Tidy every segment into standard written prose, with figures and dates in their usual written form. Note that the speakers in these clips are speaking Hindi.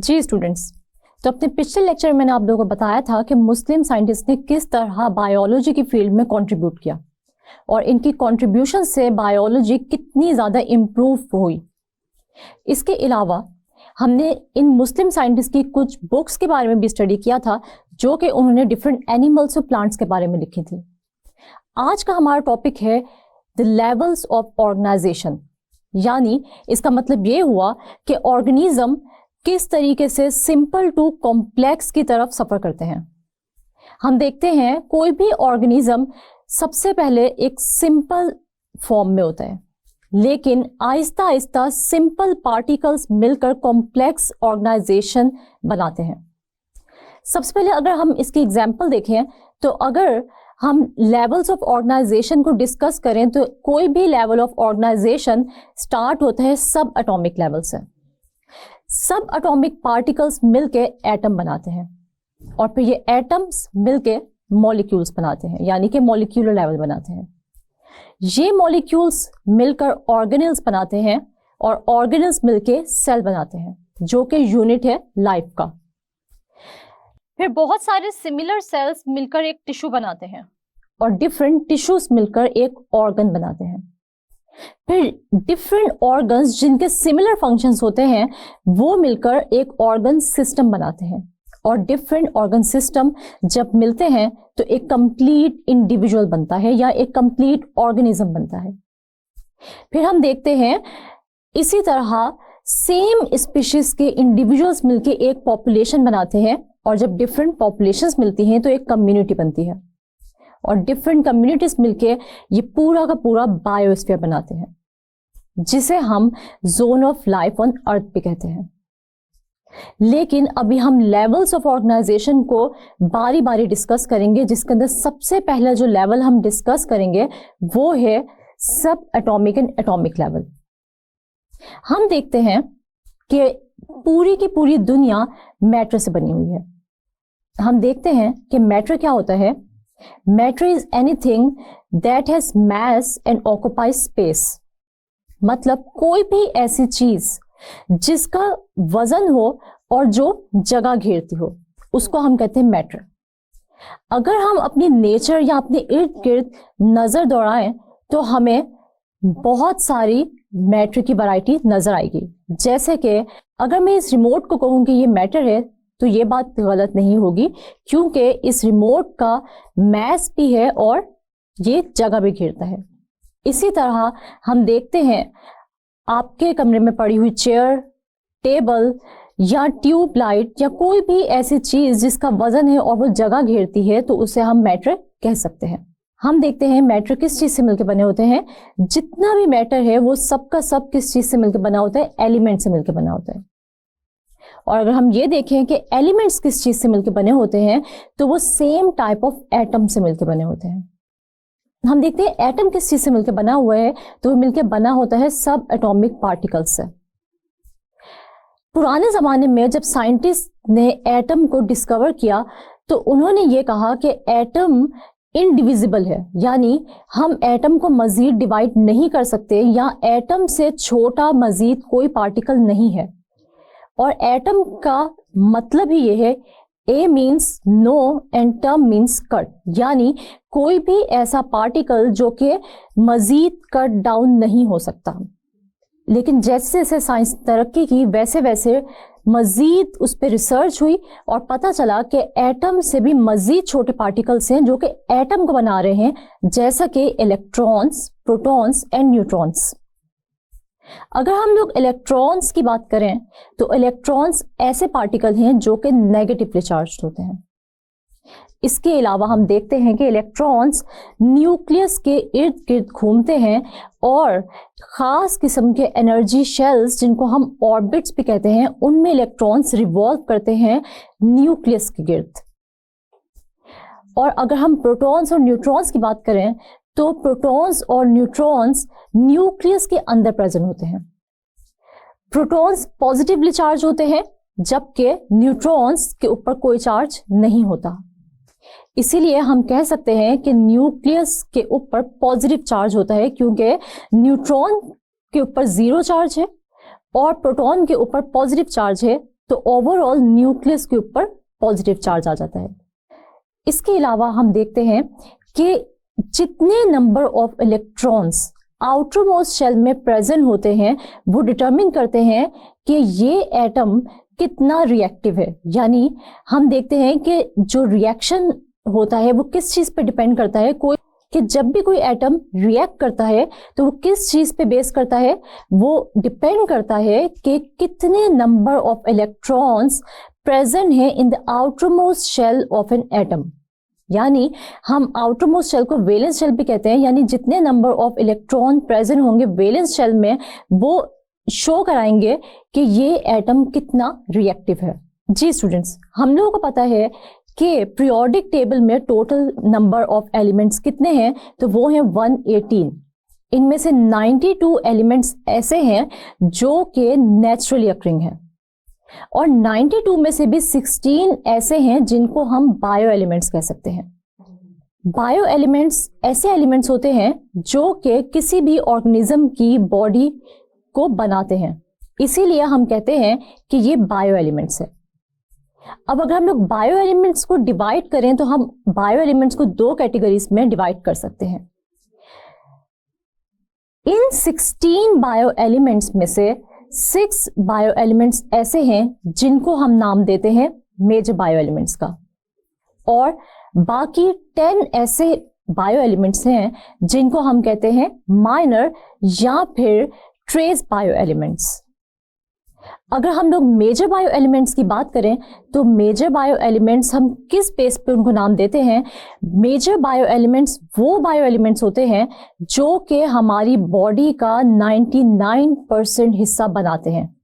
जी स्टूडेंट्स, तो अपने पिछले लेक्चर में मैंने आप लोगों को बताया था कि मुस्लिम साइंटिस्ट ने किस तरह बायोलॉजी की फील्ड में कंट्रीब्यूट किया और इनकी कंट्रीब्यूशन से बायोलॉजी कितनी ज़्यादा इम्प्रूव हुई। इसके अलावा हमने इन मुस्लिम साइंटिस्ट की कुछ बुक्स के बारे में भी स्टडी किया था जो कि उन्होंने डिफरेंट एनिमल्स और प्लांट्स के बारे में लिखी थी। आज का हमारा टॉपिक है द लेवल्स ऑफ ऑर्गेनाइजेशन, यानी इसका मतलब ये हुआ कि ऑर्गेनिज्म किस तरीके से सिंपल टू कॉम्प्लेक्स की तरफ सफर करते हैं। हम देखते हैं कोई भी ऑर्गेनिज्म सबसे पहले एक सिंपल फॉर्म में होता है, लेकिन आहिस्ता आहिस्ता सिंपल पार्टिकल्स मिलकर कॉम्प्लेक्स ऑर्गेनाइजेशन बनाते हैं। सबसे पहले अगर हम इसकी एग्जांपल देखें तो अगर हम लेवल्स ऑफ ऑर्गेनाइजेशन को डिस्कस करें तो कोई भी लेवल ऑफ ऑर्गेनाइजेशन स्टार्ट होता है सब एटॉमिक लेवल से। सब एटॉमिक पार्टिकल्स मिलके एटम बनाते हैं और फिर ये एटम्स मिलके मॉलिक्यूल्स बनाते हैं, यानी कि मॉलिक्यूलर लेवल बनाते हैं। ये मॉलिक्यूल्स मिलकर ऑर्गेनेल्स बनाते हैं और ऑर्गेनेल्स मिलके सेल बनाते हैं जो कि यूनिट है लाइफ का। फिर बहुत सारे सिमिलर सेल्स मिलकर एक टिश्यू बनाते हैं और डिफरेंट टिश्यूज मिलकर एक ऑर्गन बनाते हैं। फिर डिफरेंट ऑर्गन्स जिनके सिमिलर फंक्शंस होते हैं वो मिलकर एक ऑर्गन सिस्टम बनाते हैं और डिफरेंट ऑर्गन सिस्टम जब मिलते हैं तो एक कंप्लीट इंडिविजुअल बनता है या एक कंप्लीट ऑर्गेनिज्म बनता है। फिर हम देखते हैं इसी तरह सेम स्पीशीज के इंडिविजुअल्स मिलके एक पॉपुलेशन बनाते हैं और जब डिफरेंट पॉपुलेशंस मिलती हैं तो एक कम्युनिटी बनती है और डिफरेंट कम्युनिटीज मिलके ये पूरा का पूरा बायोस्फीयर बनाते हैं जिसे हम zone of life on earth भी कहते हैं। लेकिन अभी हम लेवल्स ऑफ ऑर्गेनाइजेशन को बारी बारी डिस्कस करेंगे, जिसके अंदर सबसे पहला जो लेवल हम डिस्कस करेंगे वो है सब एटॉमिक एंड एटॉमिक लेवल। हम देखते हैं कि पूरी की पूरी दुनिया मैटर से बनी हुई है। हम देखते हैं कि मैटर क्या होता है। Matter is anything that has mass and occupies space, मतलब कोई भी ऐसी चीज जिसका वजन हो और जो जगह घेरती हो उसको हम कहते हैं मैटर। अगर हम अपनी नेचर या अपने इर्द गिर्द नजर दौड़ाएं तो हमें बहुत सारी मैटर की वैरायटी नजर आएगी। जैसे कि अगर मैं इस रिमोट को कहूं कि ये मैटर है तो ये बात गलत नहीं होगी, क्योंकि इस रिमोट का मैस भी है और ये जगह भी घेरता है। इसी तरह हम देखते हैं आपके कमरे में पड़ी हुई चेयर, टेबल या ट्यूबलाइट या कोई भी ऐसी चीज जिसका वजन है और वो जगह घेरती है तो उसे हम मैटर कह सकते हैं। हम देखते हैं मैटर किस चीज से मिलकर बने होते हैं। जितना भी मैटर है वो सबका सब किस चीज से मिलकर बना होता है, एलिमेंट से मिलकर बना होता है। और अगर हम ये देखें कि एलिमेंट्स किस चीज से मिलकर बने होते हैं तो वो सेम टाइप ऑफ एटम से मिलकर बने होते हैं। हम देखते हैं एटम किस चीज से मिलकर बना हुआ है तो वो मिलकर बना होता है सब एटॉमिक पार्टिकल्स से। पुराने जमाने में जब साइंटिस्ट ने एटम को डिस्कवर किया तो उन्होंने ये कहा कि एटम इनडिविजिबल है, यानी हम एटम को मजीद डिवाइड नहीं कर सकते या एटम से छोटा मजीद कोई पार्टिकल नहीं है। और एटम का मतलब ही ये है, a means no and term means cut, यानी कोई भी ऐसा पार्टिकल जो कि मजीद कट डाउन नहीं हो सकता। लेकिन जैसे जैसे साइंस तरक्की की वैसे वैसे मजीद उस पर रिसर्च हुई और पता चला कि एटम से भी मजीद छोटे पार्टिकल्स हैं जो कि एटम को बना रहे हैं, जैसा कि इलेक्ट्रॉन्स, प्रोटॉन्स एंड न्यूट्रॉन्स। अगर हम लोग इलेक्ट्रॉन्स की बात करें तो इलेक्ट्रॉन्स ऐसे पार्टिकल हैं जो कि नेगेटिवली चार्ज्ड होते हैं। इसके अलावा हम देखते हैं कि इलेक्ट्रॉन्स न्यूक्लियस के इर्द गिर्द घूमते हैं और खास किस्म के एनर्जी शेल्स जिनको हम ऑर्बिट्स भी कहते हैं उनमें इलेक्ट्रॉन्स रिवॉल्व करते हैं न्यूक्लियस के गिर्द। और अगर हम प्रोटॉन्स और न्यूट्रॉन्स की बात करें तो प्रोटॉन्स और न्यूट्रॉन्स न्यूक्लियस के अंदर प्रेजेंट होते हैं। प्रोटॉन्स पॉजिटिवली चार्ज होते हैं जबकि न्यूट्रॉन्स के ऊपर कोई चार्ज नहीं होता। इसीलिए हम कह सकते हैं कि न्यूक्लियस के ऊपर पॉजिटिव चार्ज होता है, क्योंकि न्यूट्रॉन के ऊपर जीरो चार्ज है और प्रोटॉन के ऊपर पॉजिटिव चार्ज है, तो ओवरऑल न्यूक्लियस के ऊपर पॉजिटिव चार्ज आ जाता है। इसके अलावा हम देखते हैं कि जितने number of electrons outermost shell में प्रेजेंट होते हैं वो डिटरमिन करते हैं कि ये एटम कितना रिएक्टिव है। यानी हम देखते हैं कि जो रिएक्शन होता है वो किस चीज पे डिपेंड करता है, कि जब भी कोई एटम रिएक्ट करता है तो वो किस चीज पे बेस करता है, वो डिपेंड करता है कि कितने नंबर ऑफ इलेक्ट्रॉन्स प्रेजेंट है in the outermost shell of an atom. यानी हम आउटर मोस्ट शेल को वैलेंस शेल भी कहते हैं, यानी जितने नंबर ऑफ इलेक्ट्रॉन प्रेजेंट होंगे वैलेंस शेल में वो शो कराएंगे कि ये एटम कितना रिएक्टिव है। जी स्टूडेंट्स, हम लोगों को पता है कि पीरियोडिक टेबल में टोटल नंबर ऑफ एलिमेंट्स कितने हैं, तो वो हैं 118। इनमें से 92 एलिमेंट्स ऐसे हैं जो कि नेचुरली अकरिंग हैं और 92 में से भी 16 ऐसे हैं जिनको हम बायो एलिमेंट्स कह सकते हैं। बायो एलिमेंट्स ऐसे एलिमेंट्स होते हैं जो कि किसी भी ऑर्गेनिज्म की बॉडी को बनाते हैं, इसीलिए हम कहते हैं कि ये बायो एलिमेंट्स है। अब अगर हम लोग बायो एलिमेंट्स को डिवाइड करें तो हम बायो एलिमेंट्स को दो कैटेगरीज में डिवाइड कर सकते हैं। इन 16 बायो एलिमेंट्स में से 6 बायो एलिमेंट्स ऐसे हैं जिनको हम नाम देते हैं मेजर बायो एलिमेंट्स का, और बाकी 10 ऐसे बायो एलिमेंट्स हैं जिनको हम कहते हैं माइनर या फिर ट्रेस बायो एलिमेंट्स। अगर हम लोग मेजर बायो एलिमेंट्स की बात करें तो मेजर बायो एलिमेंट्स हम किस बेस पे उनको नाम देते हैं? मेजर बायो एलिमेंट्स वो बायो एलिमेंट्स होते हैं जो कि हमारी बॉडी का 99% हिस्सा बनाते हैं,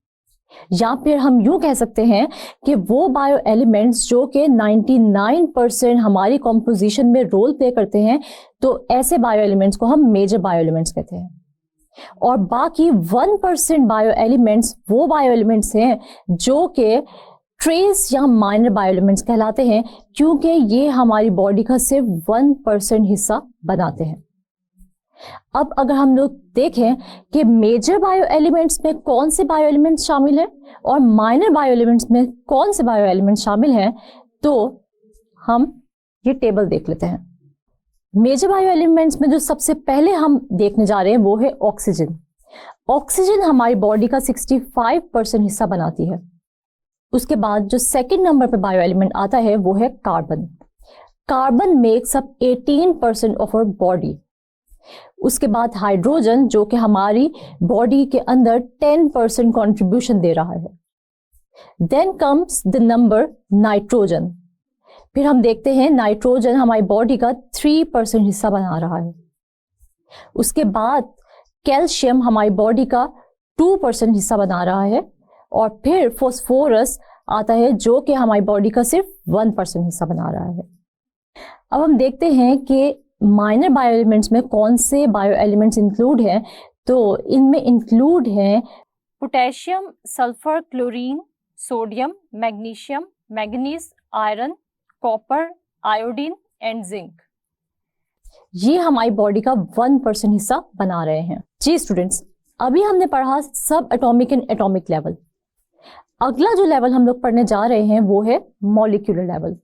या फिर हम यूं कह सकते हैं कि वो बायो एलिमेंट्स जो कि 99% हमारी कॉम्पोजिशन में रोल प्ले करते हैं, तो ऐसे बायो एलिमेंट्स को हम मेजर बायो एलिमेंट्स कहते हैं। और बाकी 1% बायो एलिमेंट्स वो बायो एलिमेंट्स हैं जो कि ट्रेस या माइनर बायो एलिमेंट्स कहलाते हैं, क्योंकि ये हमारी बॉडी का सिर्फ 1% हिस्सा बनाते हैं। अब अगर हम लोग देखें कि मेजर बायो एलिमेंट्स में कौन से बायो एलिमेंट्स शामिल हैं और माइनर बायो एलिमेंट्स में कौन से बायो एलिमेंट्स शामिल हैं, तो हम ये टेबल देख लेते हैं। मेजर बायो एलिमेंट्स में जो सबसे पहले हम देखने जा रहे हैं वो है ऑक्सीजन। ऑक्सीजन हमारी बॉडी का 65% हिस्सा बनाती है। उसके बाद जो सेकंड नंबर पे बायो एलिमेंट आता है वो है carbon. Carbon makes up 18% of our body. उसके बाद हाइड्रोजन जो कि हमारी बॉडी के अंदर 10% कंट्रीब्यूशन दे रहा है। Then comes the number nitrogen. फिर हम देखते हैं नाइट्रोजन हमारी बॉडी का 3% हिस्सा बना रहा है। उसके बाद कैल्शियम हमारी बॉडी का 2% हिस्सा बना रहा है, और फिर फॉस्फोरस आता है जो कि हमारी बॉडी का सिर्फ 1% हिस्सा बना रहा है। अब हम देखते हैं कि माइनर बायो एलिमेंट्स में कौन से बायो एलिमेंट्स इंक्लूड हैं, तो इनमें इंक्लूड हैं potassium, sulphur, chlorine, sodium, magnesium, manganese, iron, copper, iodine and zinc. ये हमारी बॉडी का 1% हिस्सा बना रहे हैं। जी स्टूडेंट्स, अभी हमने पढ़ा सब एटॉमिक एंड एटॉमिक लेवल। अगला जो लेवल हम लोग पढ़ने जा रहे हैं वो है मॉलिक्यूलर लेवल।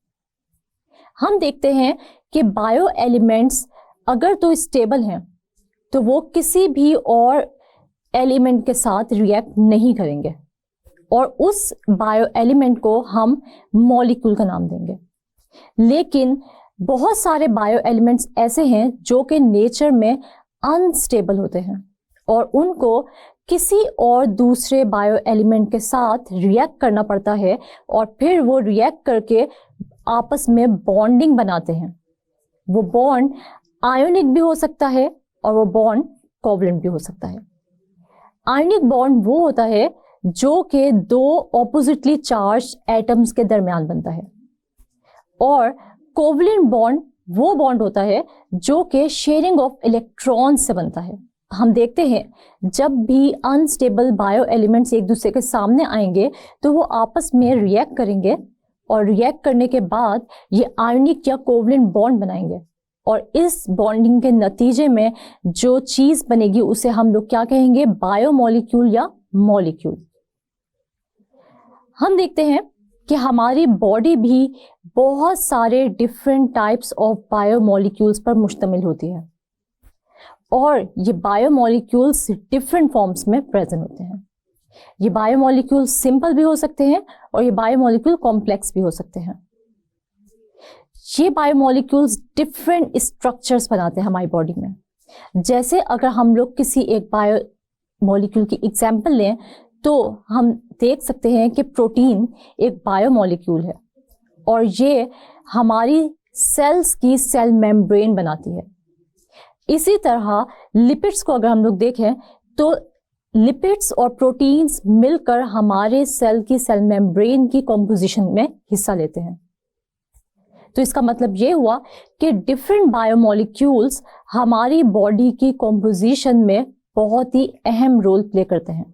हम देखते हैं कि बायो एलिमेंट्स अगर तो स्टेबल हैं तो वो किसी भी और एलिमेंट के साथ रिएक्ट नहीं करेंगे, और उस बायो एलिमेंट को हम मॉलिक्यूल का नाम देंगे। लेकिन बहुत सारे बायो एलिमेंट्स ऐसे हैं जो कि नेचर में अनस्टेबल होते हैं और उनको किसी और दूसरे बायो एलिमेंट के साथ रिएक्ट करना पड़ता है, और फिर वो रिएक्ट करके आपस में बॉन्डिंग बनाते हैं। वो बॉन्ड आयोनिक भी हो सकता है और वो बॉन्ड कोवलेंट भी हो सकता है। आयोनिक बॉन्ड वो होता है जो कि दो ऑपोजिटली चार्ज एटम्स के दरमियान बनता है, और कोवलेंट बॉन्ड वो बॉन्ड होता है जो कि शेयरिंग ऑफ इलेक्ट्रॉन से बनता है। हम देखते हैं जब भी अनस्टेबल बायो एलिमेंट्स एक दूसरे के सामने आएंगे तो वो आपस में रिएक्ट करेंगे, और रिएक्ट करने के बाद ये आयोनिक या कोवलेंट बॉन्ड बनाएंगे, और इस बॉन्डिंग के नतीजे में जो चीज बनेगी उसे हम लोग क्या कहेंगे? बायोमॉलिक्यूल या मॉलिक्यूल। हम देखते हैं कि हमारी बॉडी भी बहुत सारे डिफरेंट टाइप्स ऑफ बायोमोलिक्यूल्स पर मुश्तमिल होती है और ये बायोमोलिक्यूल्स डिफरेंट फॉर्म्स में प्रेजेंट होते हैं। ये बायोमोलिक्यूल सिंपल भी हो सकते हैं और ये बायोमोलिक्यूल कॉम्प्लेक्स भी हो सकते हैं। ये बायोमोलिक्यूल्स डिफरेंट स्ट्रक्चर्स बनाते हैं हमारी बॉडी में। जैसे अगर हम लोग किसी एक बायोमोलिक्यूल की एग्जांपल लें तो हम देख सकते हैं कि प्रोटीन एक बायोमोलिक्यूल है और ये हमारी सेल्स की सेल मेम्ब्रेन बनाती है। इसी तरह लिपिड्स को अगर हम लोग देखें तो लिपिड्स और प्रोटीन्स मिलकर हमारे सेल की सेल मेम्ब्रेन की कॉम्पोजिशन में हिस्सा लेते हैं। तो इसका मतलब ये हुआ कि डिफरेंट बायोमोलिक्यूल्स हमारी बॉडी की कॉम्पोजिशन में बहुत ही अहम रोल प्ले करते हैं।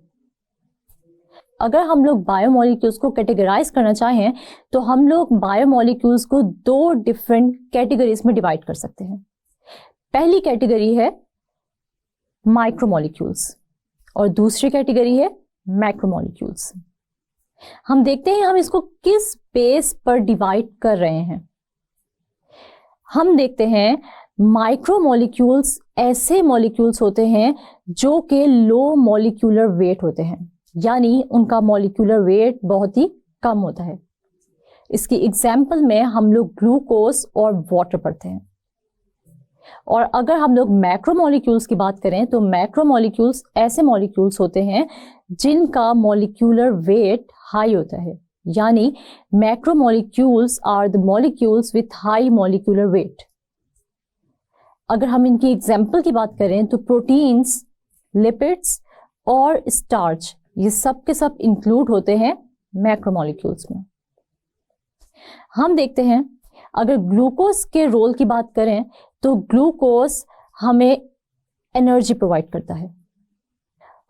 अगर हम लोग बायोमोलिक्यूल्स को कैटेगराइज करना चाहें तो हम लोग बायोमोलिक्यूल्स को दो डिफरेंट कैटेगरीज में डिवाइड कर सकते हैं। पहली कैटेगरी है माइक्रोमोलिक्यूल्स और दूसरी कैटेगरी है मैक्रोमोलिक्यूल्स। हम देखते हैं हम इसको किस बेस पर डिवाइड कर रहे हैं। हम देखते हैं माइक्रोमोलिक्यूल्स ऐसे मॉलिक्यूल्स होते हैं जो कि लो मॉलिक्यूलर वेट होते हैं, यानी उनका मॉलिक्यूलर वेट बहुत ही कम होता है। इसकी एग्जाम्पल में हम लोग ग्लूकोज और वाटर पढ़ते हैं। और अगर हम लोग मैक्रोमोलिक्यूल्स की बात करें तो मैक्रोमोलिक्यूल्स ऐसे मॉलिक्यूल्स होते हैं जिनका मॉलिक्यूलर वेट हाई होता है, यानी macromolecules are the molecules with high molecular weight. अगर हम इनकी एग्जाम्पल की बात करें तो प्रोटीन्स, लिपिड्स और स्टार्च ये सब के सब इंक्लूड होते हैं मैक्रोमोलिक्यूल्स में। हम देखते हैं अगर ग्लूकोज के रोल की बात करें तो ग्लूकोज हमें एनर्जी प्रोवाइड करता है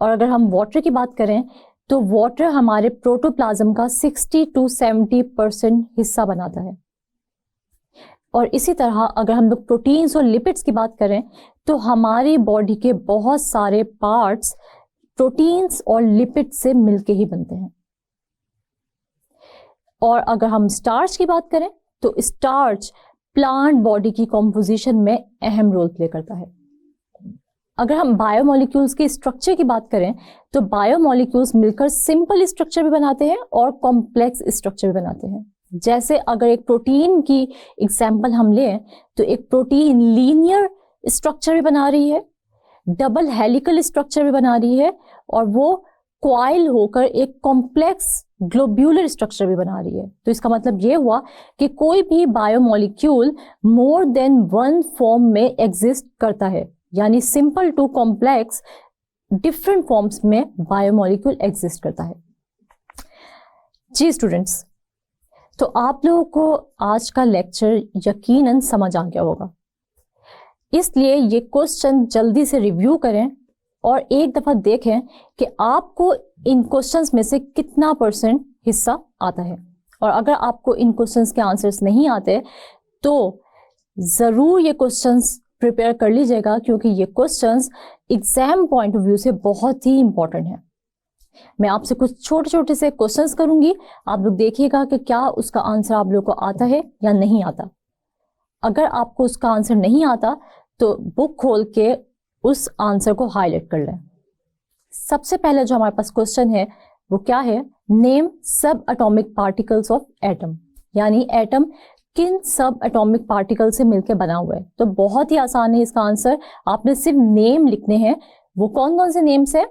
और अगर हम वाटर की बात करें तो वाटर हमारे प्रोटोप्लाज्म का 60 to 70% हिस्सा बनाता है। और इसी तरह अगर हम लोग प्रोटीन्स और लिपिड्स की बात करें तो हमारी बॉडी के बहुत सारे पार्ट्स प्रोटीन्स और लिपिड्स से मिलके ही बनते हैं। और अगर हम स्टार्च की बात करें तो स्टार्च प्लांट बॉडी की कॉम्पोजिशन में अहम रोल प्ले करता है। अगर हम बायोमोलिक्यूल्स के स्ट्रक्चर की बात करें तो बायोमोलिक्यूल्स मिलकर सिंपल स्ट्रक्चर भी बनाते हैं और कॉम्प्लेक्स स्ट्रक्चर भी बनाते हैं। जैसे अगर एक प्रोटीन की एग्जाम्पल हम लें तो एक प्रोटीन लीनियर स्ट्रक्चर भी बना रही है, डबल हेलिकल स्ट्रक्चर भी बना रही है और वो क्वाइल होकर एक कॉम्प्लेक्स ग्लोब्यूलर स्ट्रक्चर भी बना रही है। तो इसका मतलब ये हुआ कि कोई भी biomolecule more than one form में एग्जिस्ट करता है, यानी simple to complex different forms में बायोमोलिक्यूल एग्जिस्ट करता है। जी स्टूडेंट्स, तो आप लोगों को आज का लेक्चर यकीनन समझ आ गया होगा, इसलिए ये क्वेश्चन जल्दी से रिव्यू करें और एक दफा देखें कि आपको इन क्वेश्चंस में से कितना % हिस्सा आता है। और अगर आपको इन क्वेश्चंस के आंसर्स नहीं आते तो जरूर ये क्वेश्चंस प्रिपेयर कर लीजिएगा, क्योंकि ये questions exam point of view से बहुत ही इंपॉर्टेंट है। मैं आपसे कुछ छोटे छोटे से क्वेश्चंस करूंगी, आप लोग देखिएगा कि क्या उसका आंसर आप लोग को आता है या नहीं आता। अगर आपको उसका आंसर नहीं आता तो बुक खोल के उस आंसर को हाईलाइट कर लें। सबसे पहले जो हमारे पास क्वेश्चन है वो क्या है, नेम सब एटॉमिक पार्टिकल्स ऑफ एटम, यानी एटम किन सब एटॉमिक पार्टिकल से मिलकर बना हुआ है। तो बहुत ही आसान है इसका आंसर, आपने सिर्फ नेम लिखने हैं। वो कौन कौन से नेम्स है,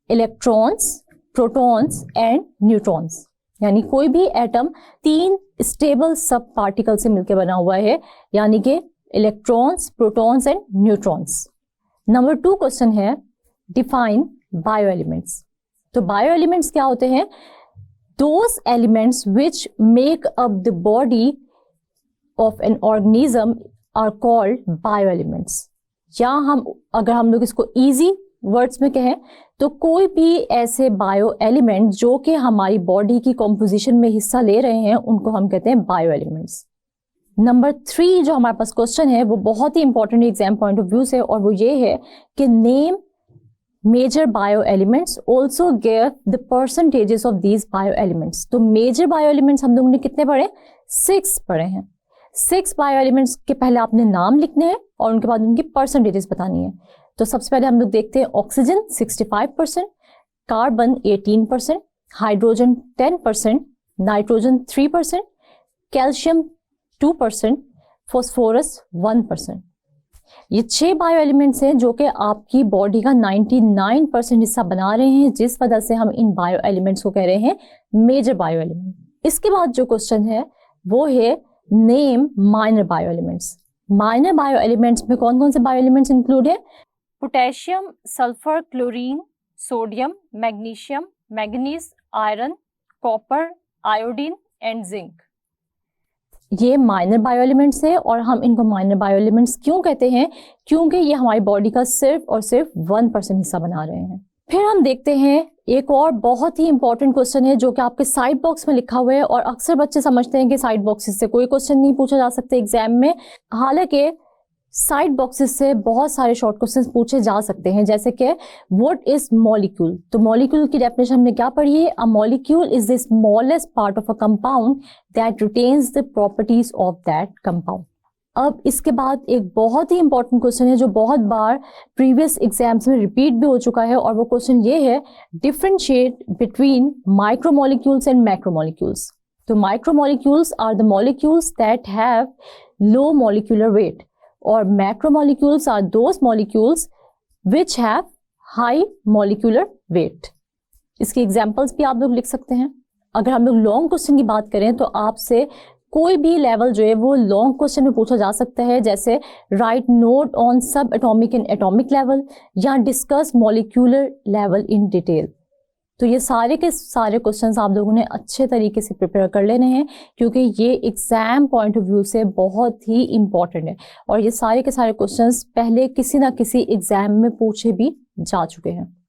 इलेक्ट्रॉन्स, प्रोटॉन्स एंड न्यूट्रॉन्स, यानी कोई भी एटम 3 स्टेबल सब पार्टिकल से मिलकर बना हुआ है, यानी कि electrons, protons and neutrons. Number 2 question है डिफाइन बायो एलिमेंट्स। तो बायो एलिमेंट्स क्या होते हैं, those elements which make up the body of an organism are called bio elements. या अगर हम लोग इसको इजी वर्ड्स में कहें तो कोई भी ऐसे बायो एलिमेंट जो कि हमारी बॉडी की कॉम्पोजिशन में हिस्सा ले रहे हैं उनको हम कहते हैं बायो एलिमेंट्स। नंबर 3 जो हमारे पास क्वेश्चन है वो बहुत ही important exam point of view से, और वो ये है कि name major bioelements also give the percentages of these bioelements. तो major bioelements हम लोगों ने कितने पढ़े? 6 पढ़े हैं. 6 bioelements के पहले आपने नाम लिखने हैं और उनके बाद उनकी percentages बतानी है. तो सबसे पहले हम लोग देखते हैं oxygen 65%, carbon 18%, hydrogen 10%, nitrogen 3%, calcium 2%, phosphorus 1%. ये 6 बायो एलिमेंट्स हैं जो कि आपकी बॉडी का 99% हिस्सा बना रहे हैं, जिस वजह से हम इन बायो एलिमेंट्स को कह रहे हैं मेजर बायो एलिमेंट. इसके बाद जो क्वेश्चन है वो है name minor bio elements. Minor bio elements में कौन कौन से बायो एलिमेंट्स इंक्लूड है? Potassium, sulphur, chlorine, sodium, magnesium, manganese, iron, copper, iodine and zinc. ये माइनर बायो एलिमेंट्स है और हम इनको माइनर बायो एलिमेंट्स क्यों कहते हैं? क्योंकि ये हमारी बॉडी का सिर्फ और सिर्फ 1% हिस्सा बना रहे हैं. फिर हम देखते हैं एक और बहुत ही इंपॉर्टेंट क्वेश्चन है जो कि आपके साइड बॉक्स में लिखा हुआ है और अक्सर बच्चे समझते हैं कि साइड बॉक्सेस से कोई क्वेश्चन नहीं पूछा जा सकता एग्जाम में. हालांकि साइड बॉक्सेस से बहुत सारे शॉर्ट क्वेश्चंस पूछे जा सकते हैं, जैसे कि व्हाट इज मॉलिक्यूल. तो मॉलिक्यूल की डेफिनेशन हमने क्या पढ़ी है? A molecule is the smallest part of a compound that retains the properties of that compound. अब इसके बाद एक बहुत ही इंपॉर्टेंट क्वेश्चन है जो बहुत बार प्रीवियस एग्जाम्स में रिपीट भी हो चुका है और वो क्वेश्चन ये है, differentiate between micromolecules and macromolecules. तो micromolecules are the molecules that have low molecular weight और macromolecules are those molecules which have high molecular weight. इसके एग्जाम्पल्स भी आप लोग लिख सकते हैं. अगर हम लोग लॉन्ग क्वेश्चन की बात करें तो आपसे कोई भी लेवल जो है वो लॉन्ग क्वेश्चन में पूछा जा सकता है, जैसे राइट नोट ऑन सब एटॉमिक एंड एटॉमिक लेवल या discuss molecular level in detail. तो ये सारे के सारे क्वेश्चंस आप लोगों ने अच्छे तरीके से प्रिपेयर कर लेने हैं क्योंकि ये एग्जाम पॉइंट ऑफ व्यू से बहुत ही इंपॉर्टेंट है और ये सारे के सारे क्वेश्चंस पहले किसी ना किसी एग्जाम में पूछे भी जा चुके हैं.